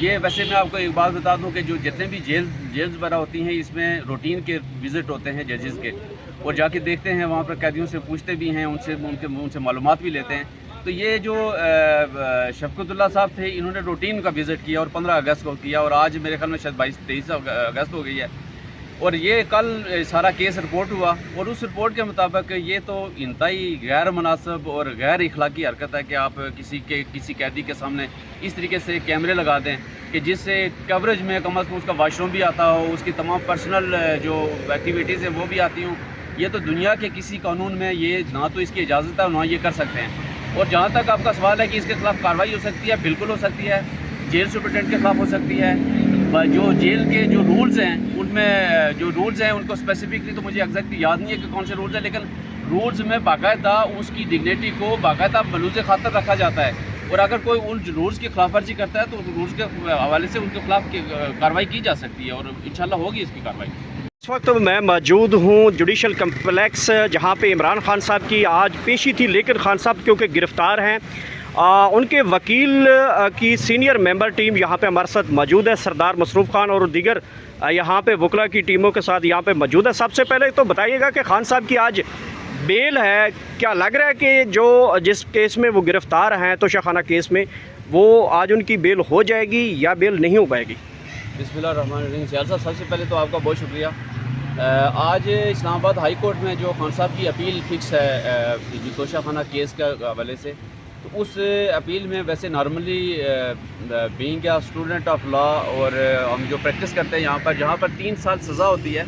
یہ ویسے میں آپ کو ایک بات بتا دوں کہ جو جتنے بھی جیلز وغیرہ ہوتی ہیں اس میں روٹین کے وزٹ ہوتے ہیں ججز کے، اور جا کے دیکھتے ہیں وہاں پر قیدیوں سے پوچھتے بھی ہیں، ان سے معلومات بھی لیتے ہیں۔ تو یہ جو شفقت اللہ صاحب تھے، انہوں نے روٹین کا وزٹ کیا اور 15 اگست کو کیا، اور آج میرے خیال میں شاید 23 اگست ہو گئی ہے، اور یہ کل سارا کیس رپورٹ ہوا، اور اس رپورٹ کے مطابق یہ تو انتہائی غیر مناسب اور غیر اخلاقی حرکت ہے کہ آپ کسی قیدی کے سامنے اس طریقے سے کیمرے لگا دیں کہ جس سے کوریج میں کم از کم اس کا واش روم بھی آتا ہو، اس کی تمام پرسنل جو ایکٹیویٹیز ہیں وہ بھی آتی ہوں۔ یہ تو دنیا کے کسی قانون میں یہ نہ تو اس کی اجازت ہے، نہ یہ کر سکتے ہیں۔ اور جہاں تک آپ کا سوال ہے کہ اس کے خلاف کارروائی ہو سکتی ہے، بالکل ہو سکتی ہے، جیل سپرنٹینڈنٹ کے خلاف ہو سکتی ہے۔ جو جیل کے جو رولز ہیں ان میں جو رولز ہیں ان کو اسپیسیفکلی تو مجھے ایگزیکٹلی یاد نہیں ہے کہ کون سے رولز ہیں، لیکن رولز میں باقاعدہ اس کی ڈگنیٹی کو باقاعدہ ملوث خاطر رکھا جاتا ہے، اور اگر کوئی ان رولز کی خلاف ورزی کرتا ہے تو رولز کے حوالے سے ان کے خلاف کارروائی کی جا سکتی ہے، اور انشاءاللہ ہوگی اس کی کارروائی۔ اس وقت میں موجود ہوں جوڈیشل کمپلیکس، جہاں پہ عمران خان صاحب کی آج پیشی تھی، لیکن خان صاحب کیونکہ گرفتار ہیں، ان کے وکیل کی سینئر ممبر ٹیم یہاں پہ ہمارے ساتھ موجود ہے، سردار مصروف خان اور دیگر یہاں پہ وکلا کی ٹیموں کے ساتھ یہاں پہ موجود ہے۔ سب سے پہلے تو بتائیے گا کہ خان صاحب کی آج بیل ہے، کیا لگ رہا ہے کہ جس کیس میں وہ گرفتار ہیں توشہ خانہ کیس میں، وہ آج ان کی بیل ہو جائے گی یا بیل نہیں ہو پائے گی؟ بسم اللہ الرحمن الرحیم۔ سیال صاحب، سب سے پہلے تو آپ کا بہت شکریہ۔ آج اسلام آباد ہائی کورٹ میں جو خان صاحب کی اپیل فکس ہے توشہ خانہ کیس کے حوالے سے، تو اس اپیل میں ویسے normally being a student of law, اور ہم جو پریکٹس کرتے ہیں یہاں پر جہاں پر 3 سال سزا ہوتی ہے،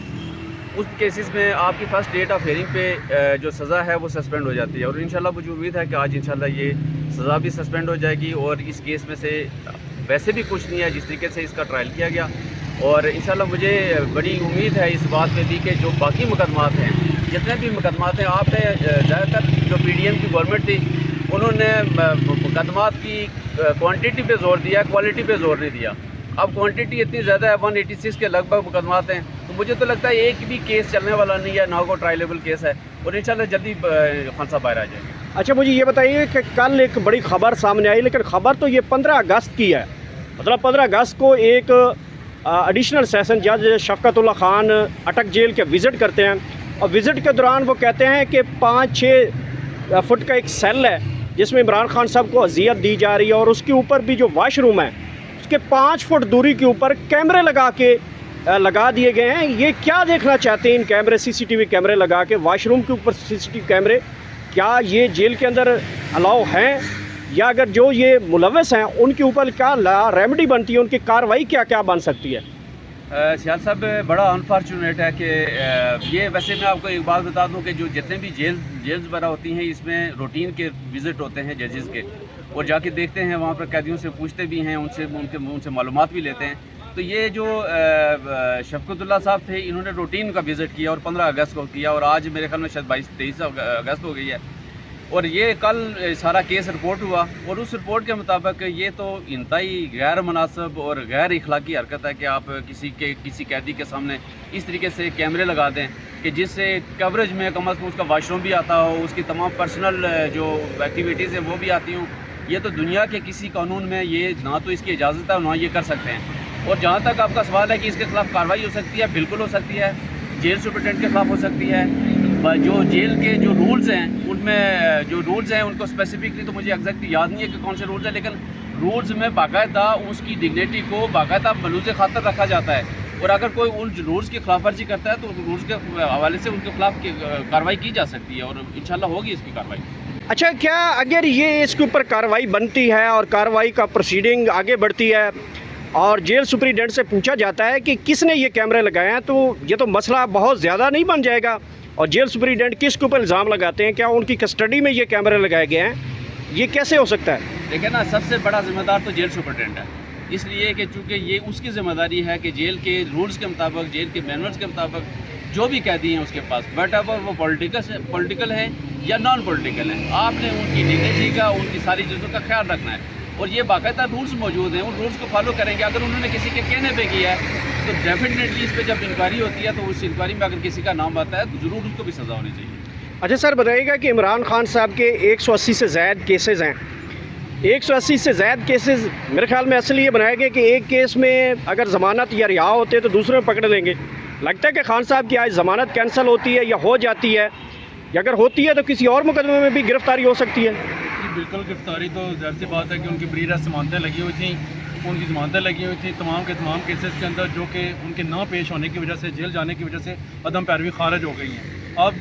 اس کیسز میں آپ کی فرسٹ ڈیٹ آف ہیئرنگ پہ جو سزا ہے وہ سسپینڈ ہو جاتی ہے، اور انشاءاللہ مجھے امید ہے کہ آج انشاءاللہ یہ سزا بھی سسپینڈ ہو جائے گی، اور اس کیس میں سے ویسے بھی کچھ نہیں ہے جس طریقے سے اس کا ٹرائل کیا گیا، اور انشاءاللہ مجھے بڑی امید ہے اس بات پہ بھی کہ جو باقی مقدمات ہیں، جتنے بھی مقدمات ہیں، آپ نے زیادہ تر جو پی ڈی ایم کی گورنمنٹ تھی انہوں نے مقدمات کی کوانٹٹی پہ زور دیا، کوالٹی پہ زور نہیں دیا۔ اب کوانٹٹی اتنی زیادہ ہے، 186 کے لگ بھگ مقدمات ہیں، تو مجھے تو لگتا ہے ایک بھی کیس چلنے والا نہیں ہے، نہ کوئی ٹرائلیبل کیس ہے، اور انشاءاللہ جلدی خان صاحب باہر آ جائیں گے۔ اچھا، مجھے یہ بتائیے کہ کل ایک بڑی خبر سامنے آئی، لیکن خبر تو یہ 15 اگست کی ہے، مطلب 15 اگست کو ایک ایڈیشنل سیشن جج شفقت اللہ خان اٹک جیل کے وزٹ کرتے ہیں، اور وزٹ کے دوران وہ کہتے ہیں کہ 5-6 فٹ کا ایک سیل ہے جس میں عمران خان صاحب کو اذیت دی جا رہی ہے، اور اس کے اوپر بھی جو واش روم ہے اس کے 5 فٹ دوری کے اوپر کیمرے لگا دیے گئے ہیں۔ یہ کیا دیکھنا چاہتے ہیں ان کیمرے، CCTV کیمرے لگا کے واش روم کے اوپر CCTV کیمرے؟ کیا یہ جیل کے اندر الاؤ ہیں، یا اگر جو یہ ملوث ہیں ان کے اوپر کیا ریمیڈی بنتی ہے، ان کی کارروائی کیا بن سکتی ہے؟ سیال صاحب، بڑا انفارچونیٹ ہے کہ یہ ویسے میں آپ کو ایک بات بتا دوں کہ جو جتنے بھی جیلز وغیرہ ہوتی ہیں اس میں روٹین کے وزٹ ہوتے ہیں ججز کے، اور جا کے دیکھتے ہیں وہاں پر قیدیوں سے پوچھتے بھی ہیں، ان سے معلومات بھی لیتے ہیں۔ تو یہ جو شفقت اللہ صاحب تھے، انہوں نے روٹین کا وزٹ کیا اور 15 اگست کو کیا، اور آج میرے خیال میں شاید 23 اگست ہو گئی ہے، اور یہ کل سارا کیس رپورٹ ہوا، اور اس رپورٹ کے مطابق یہ تو انتہائی غیر مناسب اور غیر اخلاقی حرکت ہے کہ آپ کسی قیدی کے سامنے اس طریقے سے کیمرے لگا دیں کہ جس سے کوریج میں کم از کم اس کا واش روم بھی آتا ہو، اس کی تمام پرسنل جو ایکٹیویٹیز ہیں وہ بھی آتی ہوں۔ یہ تو دنیا کے کسی قانون میں یہ نہ تو اس کی اجازت ہے، نہ یہ کر سکتے ہیں۔ اور جہاں تک آپ کا سوال ہے کہ اس کے خلاف کارروائی ہو سکتی ہے، بالکل ہو سکتی ہے، جیل سپرنٹینڈنٹ کے خلاف ہو سکتی ہے۔ جو جیل کے جو رولز ہیں ان میں جو رولز ہیں ان کو اسپیسیفکلی تو مجھے ایگزیکٹلی یاد نہیں ہے کہ کون سے رولز ہیں، لیکن رولز میں باقاعدہ اس کی ڈگنیٹی کو باقاعدہ ملوث خاطر رکھا جاتا ہے، اور اگر کوئی ان رولز کی خلاف ورزی کرتا ہے تو رولز کے حوالے سے ان کے خلاف کارروائی کی جا سکتی ہے، اور انشاءاللہ ہوگی اس کی کارروائی۔ اچھا، کیا اگر یہ اس کے اوپر کارروائی بنتی ہے اور کارروائی کا پروسیڈنگ آگے بڑھتی ہے اور جیل سپرنٹینڈنٹ سے پوچھا جاتا ہے کہ کس نے یہ کیمرے لگائے ہیں، تو یہ تو مسئلہ بہت زیادہ نہیں بن جائے گا؟ اور جیل سپرنٹینڈنٹ کس کے اوپر الزام لگاتے ہیں؟ کیا ان کی کسٹڈی میں یہ کیمرے لگائے گئے ہیں؟ یہ کیسے ہو سکتا ہے؟ دیکھیں نا، سب سے بڑا ذمہ دار تو جیل سپرنٹینڈنٹ ہے، اس لیے کہ چونکہ یہ اس کی ذمہ داری ہے کہ جیل کے رولز کے مطابق، جیل کے مینولز کے مطابق جو بھی قیدی ہیں اس کے پاس، بٹ ایور وہ پولیٹیکل ہے یا نان پولیٹیکل ہے، آپ نے ان کی ڈگنیٹی کا، ان کی ساری چیزوں کا خیال رکھنا ہے، اور یہ باقاعدہ رولز موجود ہیں، ان رولز کو فالو کریں گے۔ اگر انہوں نے کسی کے کہنے پہ کیا ہے تو ڈیفینیٹلی اس پہ جب انکوائری ہوتی ہے تو اس انکوائری میں اگر کسی کا نام آتا ہے تو ضرور اس کو بھی سزا ہونی چاہیے۔ اچھا سر، بتائیے گا کہ عمران خان صاحب کے 180 سے زائد کیسز ہیں، 180 سے زائد کیسز میرے خیال میں اصل یہ بنائے گئے کہ ایک کیس میں اگر ضمانت یا رہا ہوتے تو دوسرے میں پکڑ لیں گے. لگتا ہے کہ خان صاحب کی آج ضمانت کینسل ہوتی ہے یا ہو جاتی ہے, یا اگر ہوتی ہے تو کسی اور مقدمے میں بھی گرفتاری ہو سکتی ہے. جی بالکل, گرفتاری تو ظاہر سی بات ہے کہ ان کی بری رات ضمانتیں لگی ہوئی تھیں, ان کی ضمانتیں لگی ہوئی تھیں تمام کے تمام کیسز کے اندر, جو کہ ان کے نہ پیش ہونے کی وجہ سے, جیل جانے کی وجہ سے عدم پیروی خارج ہو گئی ہیں. اب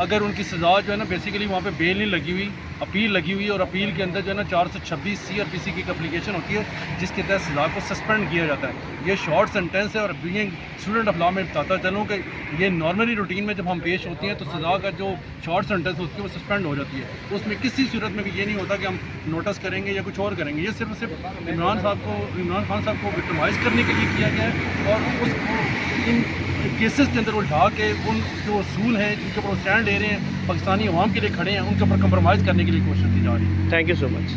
اگر ان کی سزا جو ہے نا بیسیکلی وہاں پہ بیل نہیں لگی ہوئی, اپیل لگی ہوئی, اور اپیل کے اندر جو ہے نا 426 سی اور پی سی کی ایک اپلیکیشن ہوتی ہے جس کے تحت سزا کو سسپینڈ کیا جاتا ہے. یہ شارٹ سینٹینس ہے, اور بینگ اسٹوڈنٹ آف لا میں بتاتا چلوں کہ یہ نارملی روٹین میں جب ہم پیش ہوتی ہیں تو سزا کا جو شارٹ سینٹینس ہوتی ہے وہ سسپینڈ ہو جاتی ہے. اس میں کسی صورت میں بھی یہ نہیں ہوتا کہ ہم نوٹس کریں گے یا کچھ اور کریں گے. یہ صرف عمران خان صاحب کو وکٹمائز کرنے کے لیے کیا گیا ہے, اور اس کو ان کیسز کے اندر اٹھا کے ان جو اصول ہیں جن کے اوپر وہ اسٹینڈ لے رہے ہیں, پاکستانی عوام کے لیے کھڑے ہیں, ان کے اوپر کمپرومائز کرنے کے لیے کوشش کی جا رہی ہے. Thank you so much.